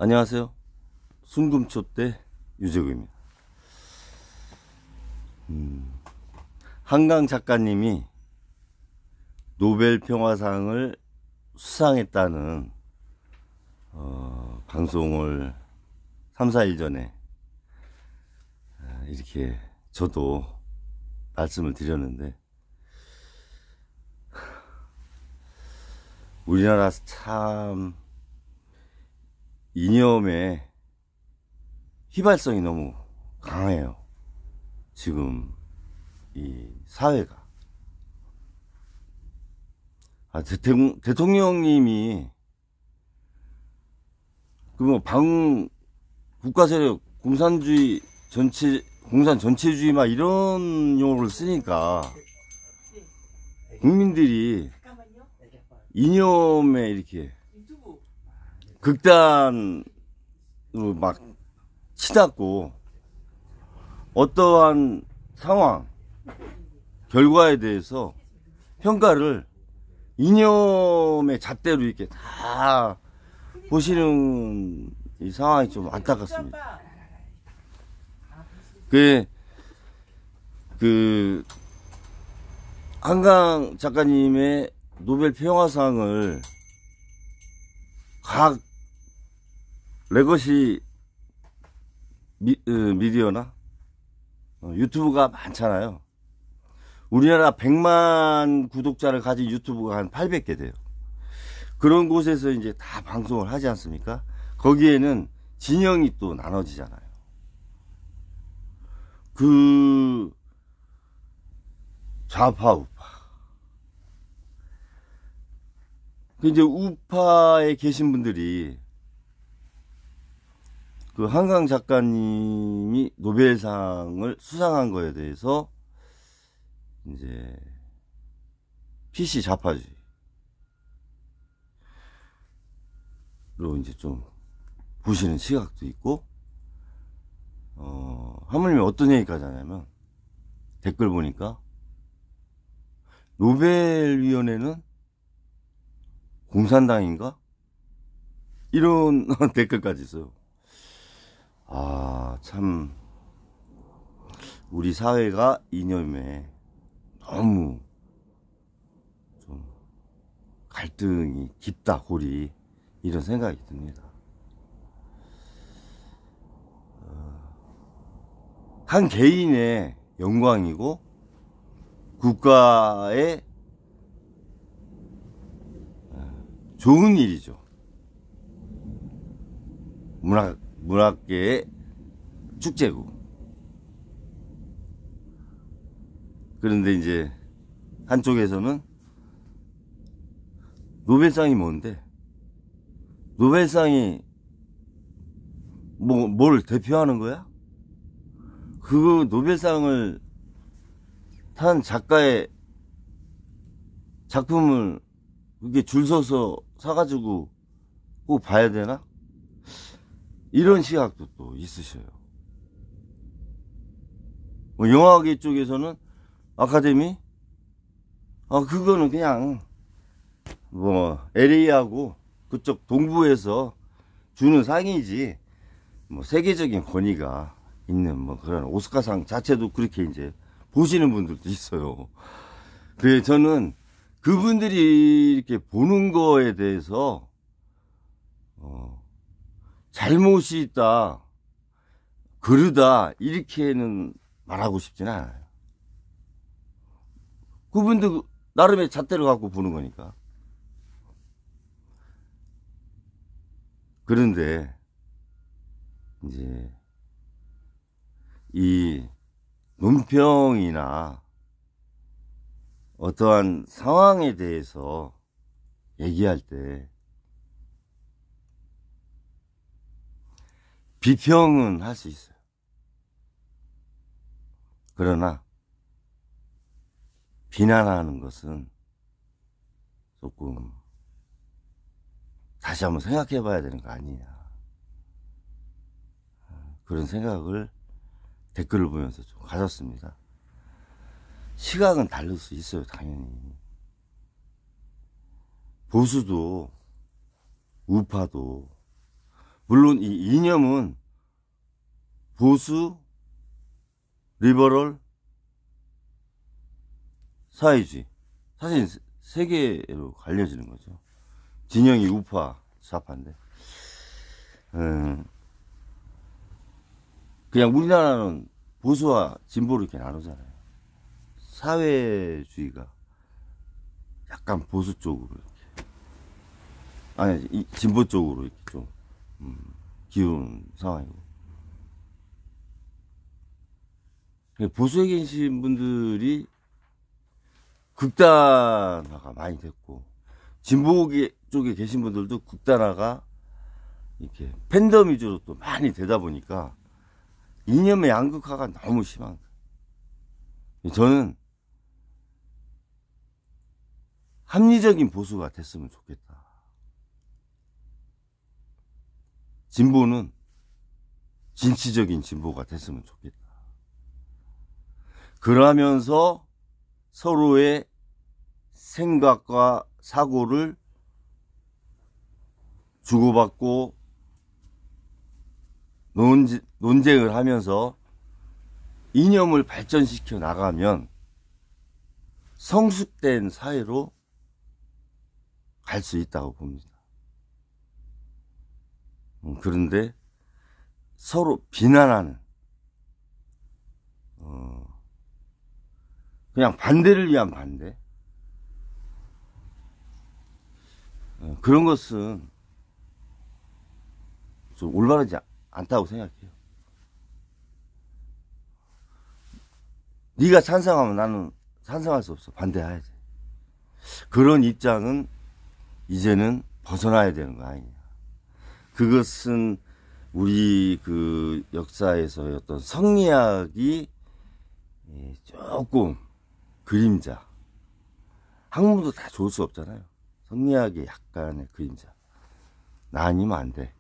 안녕하세요. 순금초대 유재구입니다. 한강 작가님이 노벨 평화상을 수상했다는 방송을 3, 4일 전에 이렇게 저도 말씀을 드렸는데, 우리나라 참 이념의 휘발성이 너무 강해요. 지금 이 사회가. 대통령님이 국가세력 공산주의 공산 전체주의 막 이런 용어를 쓰니까 국민들이 이념에 이렇게 극단으로 막 치닫고, 어떠한 상황, 결과에 대해서 평가를 이념의 잣대로 이렇게 다 보시는 이 상황이 좀 안타깝습니다. 한강 작가님의 노벨 평화상을 각 레거시 미디어나 유튜브가 많잖아요. 우리나라 100만 구독자를 가진 유튜브가 한 800개 돼요. 그런 곳에서 이제 다 방송을 하지 않습니까? 거기에는 진영이 또 나눠지잖아요. 좌파, 우파. 이제 우파에 계신 분들이 한강 작가님이 노벨상을 수상한 거에 대해서 이제 PC 좌파주의로 이제 좀 보시는 시각도 있고, 하물며 어떤 얘기까지 하냐면, 댓글 보니까 노벨위원회는 공산당인가? 이런 댓글까지 있어요. 참 우리 사회가 이념에 너무 좀 갈등이 깊다, 골이. 이런 생각이 듭니다. 한 개인의 영광이고 국가의 좋은 일이죠. 문학계의 축제고. 그런데 이제 한쪽에서는 노벨상이 뭔데? 노벨상이 뭘 대표하는 거야? 그 노벨상을 탄 작가의 작품을 그게 줄 서서 사가지고 꼭 봐야 되나? 이런 시각도 또 있으셔요. 영화계 쪽에서는 아카데미? 그거는 그냥 LA하고 그쪽 동부에서 주는 상이지, 세계적인 권위가 있는 그런 오스카상 자체도 그렇게 이제 보시는 분들도 있어요. 그래서 저는 그분들이 이렇게 보는 거에 대해서 잘못이 있다, 그르다, 이렇게는 말하고 싶지는 않아요. 그분들 나름의 잣대를 갖고 보는 거니까. 그런데 이제 이 논평이나 어떠한 상황에 대해서 얘기할 때 비평은 할 수 있어요. 그러나 비난하는 것은 조금 다시 한번 생각해 봐야 되는 거 아니냐, 그런 생각을 댓글을 보면서 좀 가졌습니다. 시각은 다를 수 있어요, 당연히. 보수도 우파도 물론 이 이념은 보수, 리버럴, 사회주의. 사실 세 개로 갈려지는 거죠. 진영이 우파, 좌파인데. 그냥 우리나라는 보수와 진보로 이렇게 나누잖아요. 사회주의가 약간 보수 쪽으로 이렇게. 아니, 진보 쪽으로 이렇게 좀, 기운 상황이고. 보수에 계신 분들이 극단화가 많이 됐고, 진보 쪽에 계신 분들도 극단화가 이렇게 팬덤 위주로 또 많이 되다 보니까 이념의 양극화가 너무 심한 거예요. 저는 합리적인 보수가 됐으면 좋겠다. 진보는 진취적인 진보가 됐으면 좋겠다. 그러면서 서로의 생각과 사고를 주고받고 논쟁을 하면서 이념을 발전시켜 나가면 성숙된 사회로 갈 수 있다고 봅니다. 그런데 서로 비난하는, 그냥 반대를 위한 반대, 그런 것은 좀 올바르지 않다고 생각해요. 네가 찬성하면 나는 찬성할 수 없어. 반대해야지. 그런 입장은 이제는 벗어나야 되는 거 아니냐. 그것은 우리 그 역사에서의 어떤 성리학이 조금 그림자. 학문도 다 좋을 수 없잖아요. 성리학의 약간의 그림자. 나 아니면 안 돼.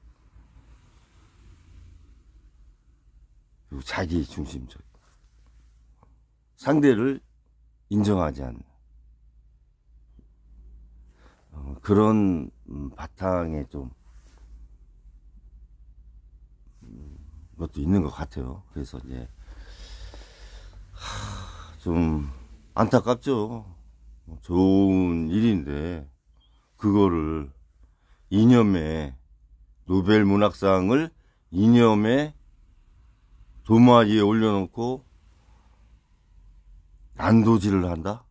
그리고 자기 중심적. 상대를 인정하지 않는 그런 바탕에 좀 것도 있는 것 같아요. 그래서 이제 좀 안타깝죠. 좋은 일인데 그거를 이념에 노벨 문학상을 이념에 도마 위에 올려놓고 난도질을 한다?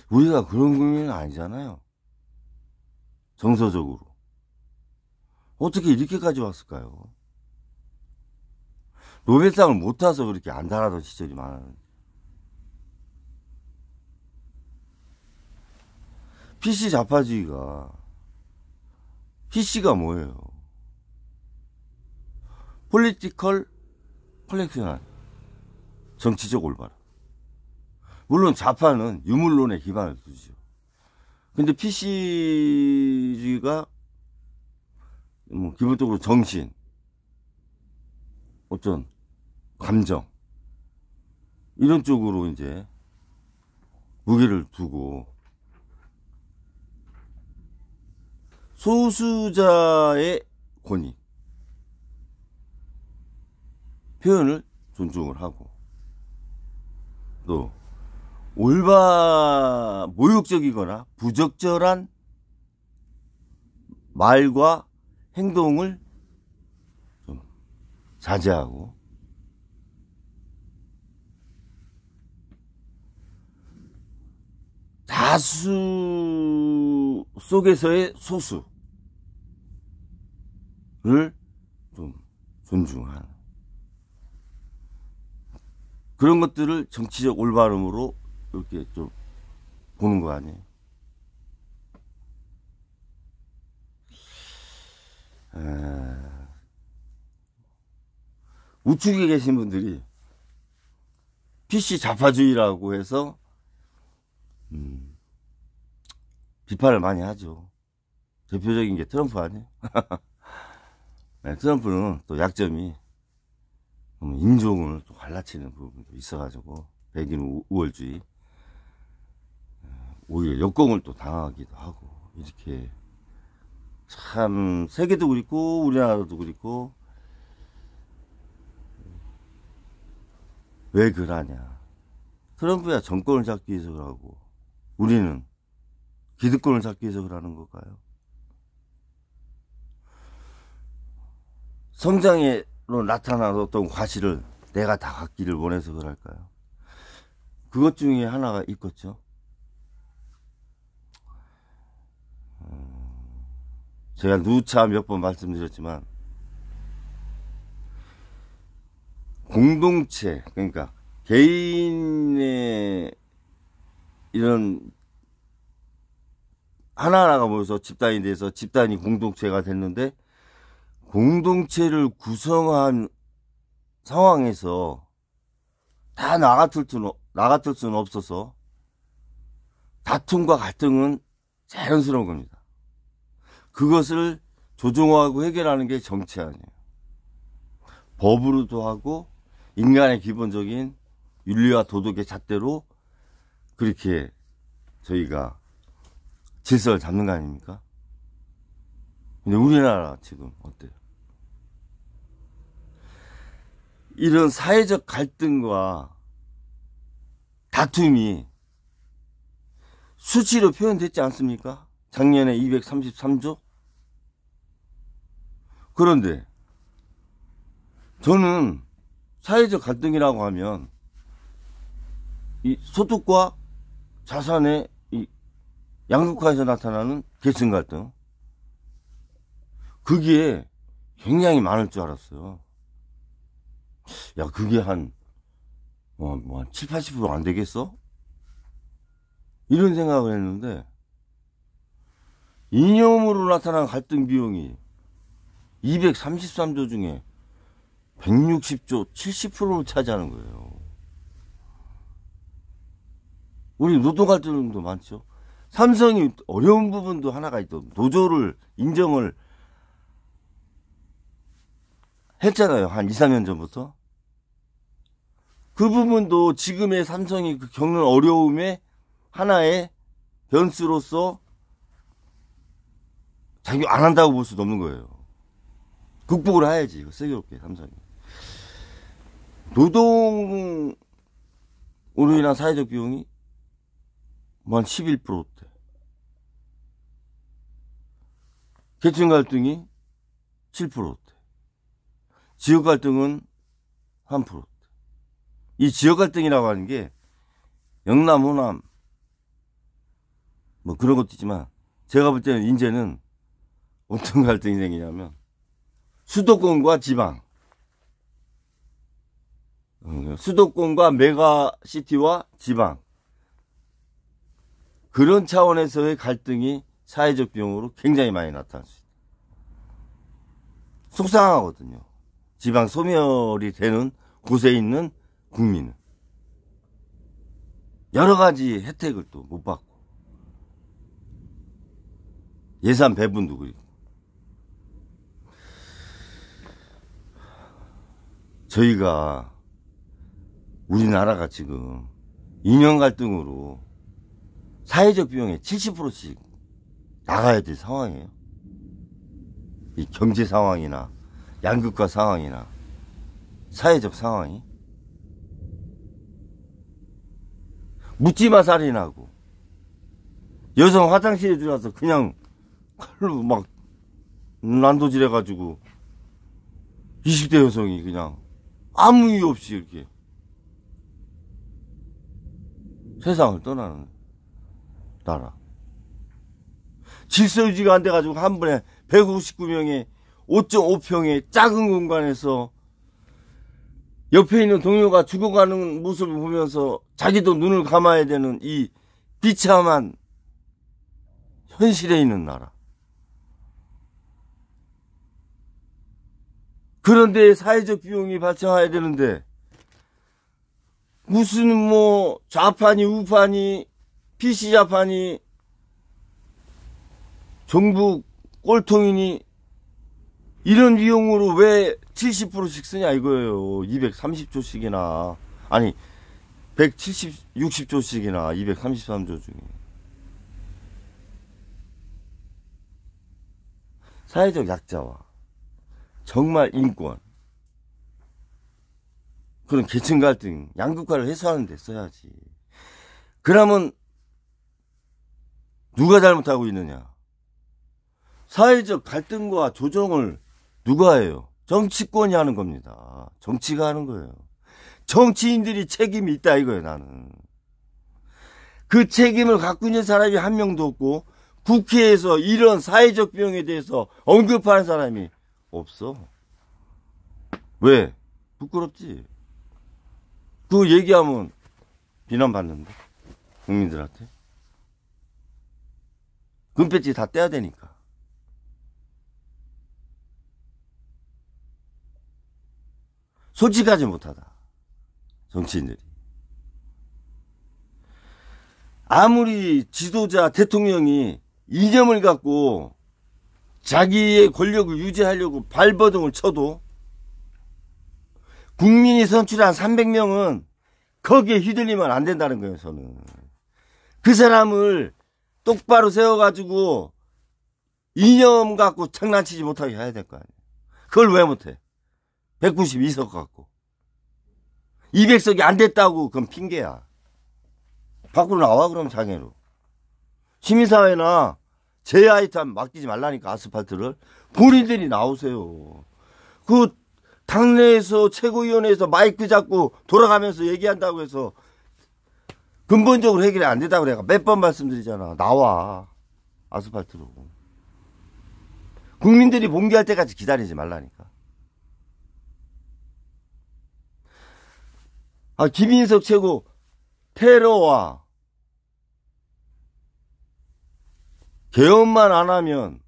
우리가 그런 국민은 아니잖아요. 정서적으로. 어떻게 이렇게까지 왔을까요? 노벨상을 못 타서 그렇게 안 달하던 시절이 많았는데. PC 좌파주의가, PC가 뭐예요? 폴리티컬 컬렉션, 정치적 올바름. 물론 좌파는 유물론에 기반을 두죠. 근데 PC주의가 뭐 기본적으로 정신, 어떤 감정 이런 쪽으로 이제 무게를 두고 소수자의 권위, 표현을 존중을 하고 또 모욕적이거나 부적절한 말과 행동을 좀 자제하고 다수 속에서의 소수를 좀 존중하는 그런 것들을 정치적 올바름으로 이렇게 좀 보는 거 아니에요? 우측에 계신 분들이 PC 좌파주의라고 해서 비판을 많이 하죠. 대표적인 게 트럼프 아니에요? 네, 트럼프는 또 약점이 인종을 또 갈라치는 부분도 있어가지고 백인 우월주의, 오히려 역공을 또 당하기도 하고 이렇게 참 세계도 그렇고 우리나라도 그렇고 왜 그러냐. 트럼프야 정권을 잡기 위해서 그러고 우리는 기득권을 잡기 위해서 그러는 걸까요? 성장으로 나타난 어떤 과실을 내가 다 갖기를 원해서 그럴까요? 그것 중에 하나가 있겠죠. 제가 누차 몇 번 말씀드렸지만 공동체, 그러니까 개인의 이런 하나하나가 모여서 집단이 돼서 집단이 공동체가 됐는데 공동체를 구성한 상황에서 다 나같을 수는 없어서 다툼과 갈등은 자연스러운 겁니다. 그것을 조정하고 해결하는 게 정치 아니에요. 법으로도 하고 인간의 기본적인 윤리와 도덕의 잣대로 그렇게 저희가 질서를 잡는 거 아닙니까? 근데 우리나라 지금 어때요? 이런 사회적 갈등과 다툼이 수치로 표현됐지 않습니까? 작년에 233조? 그런데 저는 사회적 갈등이라고 하면 이 소득과 자산의 이 양극화에서 나타나는 계층 갈등, 그게 굉장히 많을 줄 알았어요. 야, 그게 한 7, 80% 안 되겠어? 이런 생각을 했는데 이념으로 나타난 갈등 비용이 233조 중에 160조 70%를 차지하는 거예요. 우리 노동 갈등도 많죠. 삼성이 어려운 부분도 하나가 있던 노조를 인정을 했잖아요. 한 2, 3년 전부터. 그 부분도 지금의 삼성이 겪는 어려움의 하나의 변수로서 자기 안 한다고 볼 수도 없는 거예요. 극복을 해야지. 이거 슬기롭게 삼성이. 노동으로 인한 사회적 비용이 한 11%대. 계층 갈등이 7%대. 지역 갈등은 3%대. 이 지역 갈등이라고 하는 게 영남, 호남 뭐 그런 것도 있지만 제가 볼 때는 이제는 어떤 갈등이 생기냐면 수도권과 지방, 수도권과 메가시티와 지방, 그런 차원에서의 갈등이 사회적 비용으로 굉장히 많이 나타날 수 있다. 속상하거든요. 지방 소멸이 되는 곳에 있는 국민은 여러 가지 혜택을 또 못 받고 예산 배분도 그리고 저희가 우리나라가 지금 이념 갈등으로 사회적 비용의 70%씩 나가야 될 상황이에요. 이 경제 상황이나 양극화 상황이나 사회적 상황이 묻지마 살인하고 여성 화장실에 들어가서 그냥 칼로 막 난도질 해가지고 20대 여성이 그냥 아무 이유 없이 이렇게 세상을 떠나는 나라. 질서 유지가 안 돼가지고 한 번에 159명의 5.5평의 작은 공간에서 옆에 있는 동료가 죽어가는 모습을 보면서 자기도 눈을 감아야 되는 이 비참한 현실에 있는 나라. 그런데 사회적 비용이 발생해야 되는데 무슨 뭐 좌파니 우파니 PC좌파니 정부 꼴통이니 이런 비용으로 왜 70%씩 쓰냐 이거예요. 230조씩이나 아니 60조씩이나 233조 중에 사회적 약자와 정말 인권, 그런 계층 갈등, 양극화를 해소하는 데 써야지. 그러면 누가 잘못하고 있느냐? 사회적 갈등과 조정을 누가 해요? 정치권이 하는 겁니다. 정치가 하는 거예요. 정치인들이 책임이 있다 이거예요, 나는. 그 책임을 갖고 있는 사람이 한 명도 없고 국회에서 이런 사회적 비용에 대해서 언급하는 사람이 없어. 왜? 부끄럽지. 그거 얘기하면 비난받는데, 국민들한테. 금배지 다 떼야 되니까. 솔직하지 못하다, 정치인들이. 아무리 지도자, 대통령이 이념을 갖고 자기의 권력을 유지하려고 발버둥을 쳐도 국민이 선출한 300명은 거기에 휘둘리면 안 된다는 거예요, 저는. 그 사람을 똑바로 세워가지고 이념 갖고 장난치지 못하게 해야 될 거 아니에요. 그걸 왜 못해? 192석 갖고. 200석이 안 됐다고 그건 핑계야. 밖으로 나와, 그럼 장애로. 시민사회나 제 아이탄 맡기지 말라니까, 아스팔트를. 본인들이 나오세요. 그 당내에서 최고위원회에서 마이크 잡고 돌아가면서 얘기한다고 해서 근본적으로 해결이 안 된다고 내가 몇 번 말씀드리잖아. 나와, 아스팔트로. 국민들이 봉기할 때까지 기다리지 말라니까. 김인석 최고 테러와 개헌만 안 하면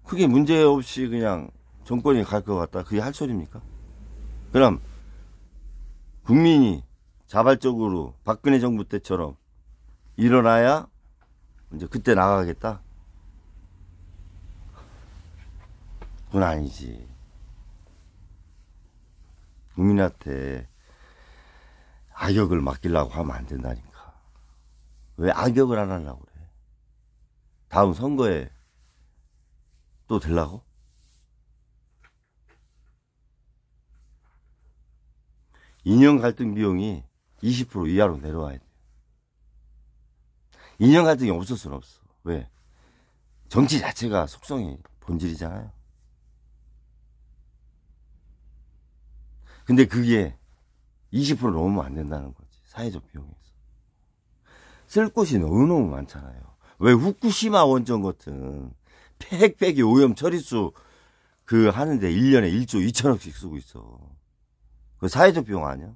크게 문제 없이 그냥 정권이 갈 것 같다. 그게 할 소리입니까? 그럼 국민이 자발적으로 박근혜 정부 때처럼 일어나야 이제 그때 나가겠다? 그건 아니지. 국민한테 악역을 맡기려고 하면 안 된다니까. 왜 악역을 안 하려고 그래? 다음 선거에 또 되려고? 이념 갈등 비용이 20% 이하로 내려와야 돼. 이념 갈등이 없을 수는 없어. 왜? 정치 자체가 속성이 본질이잖아요. 근데 그게 20% 넘으면 안 된다는 거지. 사회적 비용에서. 쓸 곳이 너무너무 많잖아요. 왜 후쿠시마 원전 같은 핵폐기 오염 처리수 하는데 1년에 1조 2천억씩 쓰고 있어. 그 사회적 비용 아니야?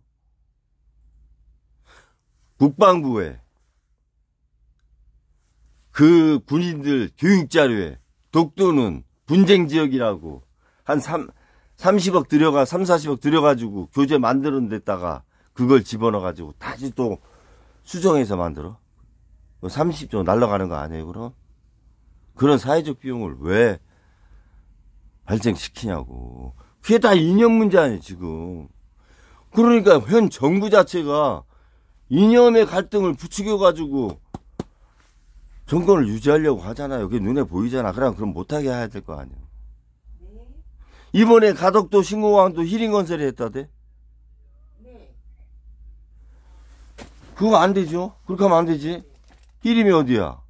국방부에 그 군인들 교육자료에 독도는 분쟁 지역이라고 한 30억 들여가 3, 40억 들여가지고 교재 만드는 데다가 그걸 집어넣어가지고 다시 또 수정해서 만들어? 30조 날라가는 거 아니에요, 그럼? 그런 사회적 비용을 왜 발생시키냐고. 그게 다 이념 문제 아니에요, 지금. 그러니까 현 정부 자체가 이념의 갈등을 부추겨가지고 정권을 유지하려고 하잖아요. 그게 눈에 보이잖아. 그럼 못하게 해야 될 거 아니에요. 이번에 가덕도 신공항도 히링건설이 했다대? 그거 안 되죠? 그렇게 하면 안 되지? 히림이 어디야?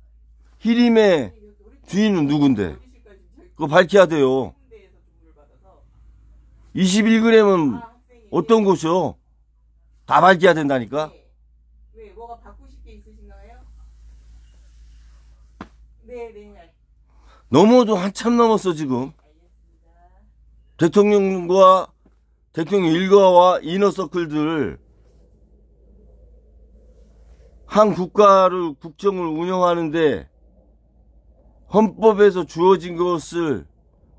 히림의 주인은 누군데? 그거 밝혀야 돼요. 21g은 어떤 곳이요? 다 밝혀야 된다니까? 왜, 뭐가 바꾸실 게 있으신가요? 네. 넘어도 한참 넘었어, 지금. 대통령과 대통령 일가와 이너서클들 한 국가를 국정을 운영하는데 헌법에서 주어진 것을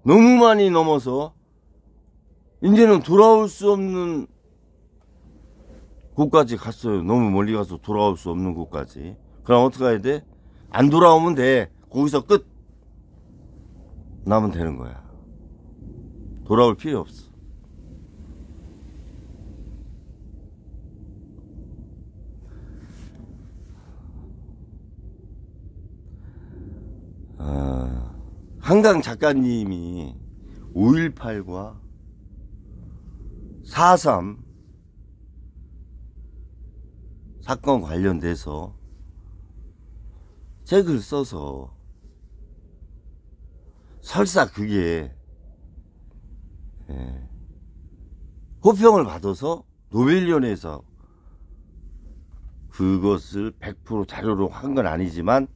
너무 많이 넘어서 이제는 돌아올 수 없는 곳까지 갔어요. 너무 멀리 가서 돌아올 수 없는 곳까지. 그럼 어떻게 해야 돼? 안 돌아오면 돼. 거기서 끝 나면 되는 거야. 돌아올 필요 없어. 한강 작가님이 5.18과 4.3 사건 관련돼서 책을 써서 설사 그게 호평을 받아서 노벨위원회에서 그것을 100% 자료로 한 건 아니지만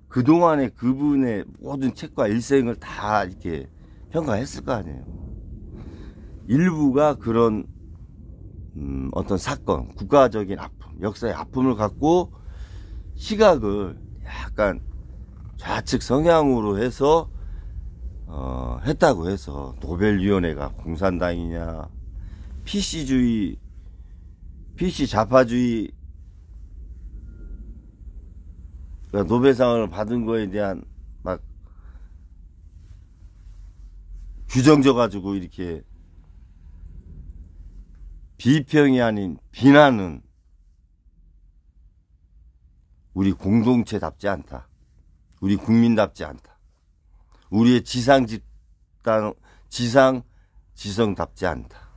그동안에 그분의 모든 책과 일생을 다 이렇게 평가했을 거 아니에요. 일부가 그런 어떤 사건, 국가적인 아픔, 역사의 아픔을 갖고 시각을 약간 좌측 성향으로 해서 했다고 해서 노벨위원회가 공산당이냐, PC주의, PC 좌파주의 노벨상을 받은 거에 대한 막 규정져 가지고 이렇게 비평이 아닌 비난은 우리 공동체답지 않다. 우리 국민답지 않다. 우리의 지성답지 않다.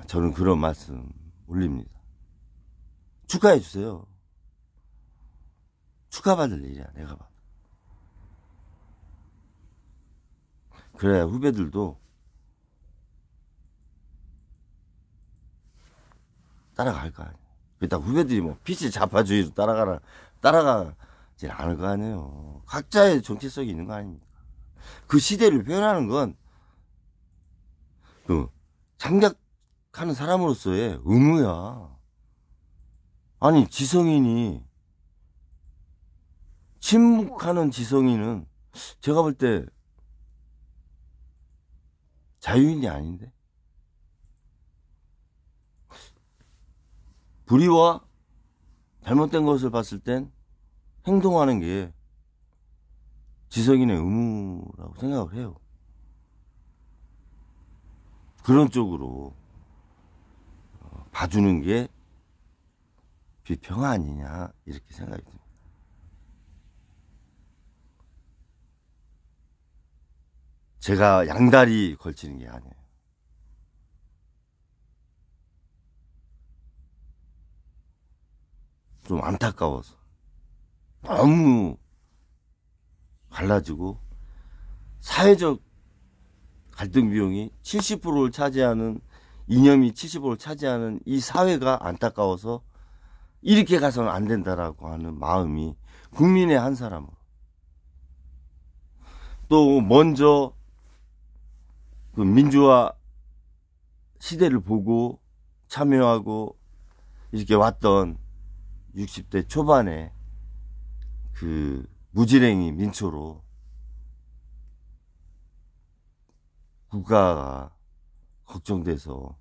저는 그런 말씀 올립니다. 축하해 주세요. 축하받을 일이야, 내가 봐도. 그래야 후배들도 따라갈 거 아니에요. 그렇다고 후배들이 뭐 PC 좌파주의로 따라가질 않을 거 아니에요. 각자의 정체성이 있는 거 아닙니까? 그 시대를 표현하는 건 그 창작하는 사람으로서의 의무야. 아니, 지성인이 침묵하는 지성인은 제가 볼 때 자유인이 아닌데, 불의와 잘못된 것을 봤을 땐 행동하는 게 지성인의 의무라고 생각을 해요. 그런 쪽으로 봐주는 게 비평 아니냐, 이렇게 생각이 듭니다. 제가 양다리 걸치는 게 아니에요. 좀 안타까워서. 너무 갈라지고 사회적 갈등 비용이 70%를 차지하는, 이념이 70%를 차지하는 이 사회가 안타까워서 이렇게 가서는 안 된다라고 하는 마음이 국민의 한 사람으로. 또 먼저 그 민주화 시대를 보고 참여하고 이렇게 왔던 60대 초반에 그 무지랭이 민초로 국가가 걱정돼서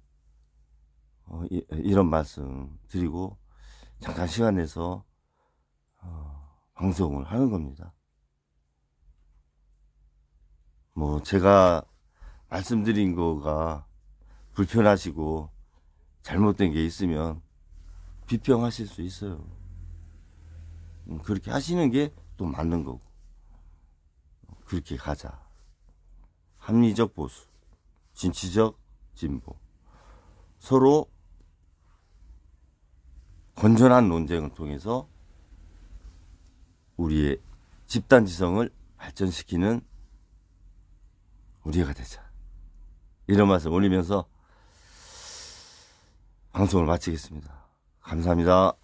이런 말씀 드리고 잠깐 시간 내서 방송을 하는 겁니다. 뭐 제가 말씀드린 거가 불편하시고 잘못된 게 있으면 비평하실 수 있어요. 그렇게 하시는 게 또 맞는 거고. 그렇게 가자. 합리적 보수, 진취적 진보, 서로 건전한 논쟁을 통해서 우리의 집단 지성을 발전시키는 우리가 되자. 이런 말씀 올리면서 방송을 마치겠습니다. 감사합니다.